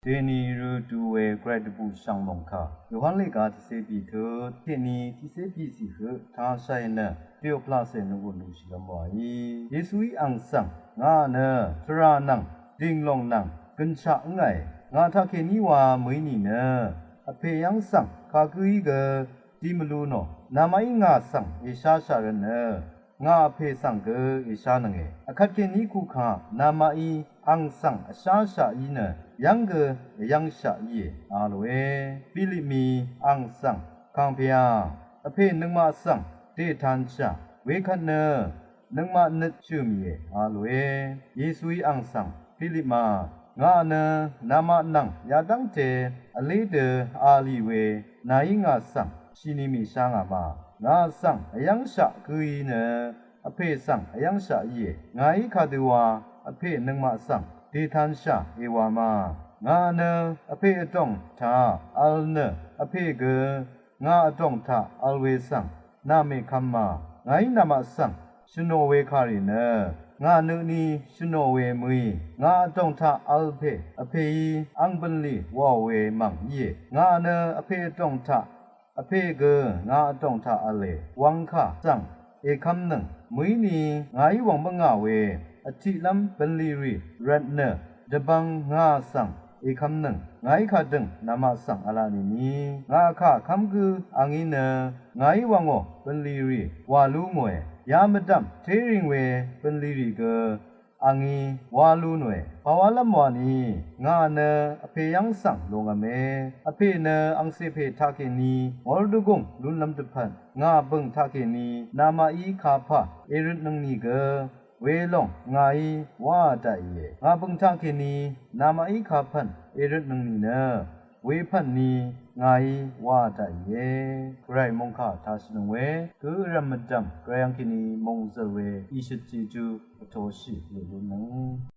ဒေနီရူတူဝဲဂရက်တပူရှောင်းမုံခါယောဟန်လေကာတစေပီထတိနီတိစေပီစီဟသာဆိုင်နတယောပလဆေနုကိုလူရှိလမွာယေစုဤအန်ဆန်ငါနထရာနန်ဒင်းလုံနန်ကန်ချငိုင်ငါထခေနီဝါမွေးနီနအဖေယန်းဆန်ခါကူဤကဒီမလူနောနာမိုင်းငါဆန်ဧရှာရှာရနငါအဖေဆန်ကဧရှာနငယ်အခတ်ကေနီခုခါနာမိုင်းအန်ဆန်အရှာရှာဤနyang ge yang sha ye alwe pilimi ang sang kang pya aphe nungma sang te than cha we khat ne nungma nit chu mi ye alwe yesui ang sang pilima nga ne nama nang ya dang te ale de ali we nai nga sang shini mi sha nga ma nga sang yang sha ku yi ne aphe sang yang sha ye ngai kha tu wa aphe nungma sangတေထန်ရှာဧဝါမငါနအဖေအတောင့်သာအလနအဖေကငါအတောင့်သာအလဝေဆန်နာမေခမ္မာငိုင်းနမဆန်ရှင်နိုဝေခရီနငါနုနီရှင်နိုဝေမွေငါအတောင့်သာအလဖေအဖေအန်ပန်လီဝဝေမန်ယေငါနအဖေအတောင့်သာအဖေကငါအတောင့်သာအလေဝမ်ခစံဧခမ်နံမွေနီငါယဝံဘငါဝေအတိလမ်ပန်လီရီရတ်နဒဘန်ငါဆန်ဧခမ်နံငိုင်းခဒံနမဆန်အလာနီနီငါခခမ်ကူအငိနငိုင်းဝငောပန်လီရီဝါလူမွေယာမဒမ်ထေရင်ဝေပန်လီရီကအငီဝါလူနွေပဝါလမွာနီငါနအဖေယန်းဆန်လုံငမေအဖေနအန်စေဖေထခေနီဝလဒုကုံလူလမ်တဖန်ငါဘုံထခေနီနာမဤခါဖဧရနငနီကเวลงงายว่าใจเยงาบึงทางเคนีนามาอีขาพันเอรึนึงนี่เนเวพันนีงายว่าใจเยไรมงคาทาสนเวคือรำมจัมไกรยังเคนีมงเซเวอิชิจิจูโทชิลุลุนึง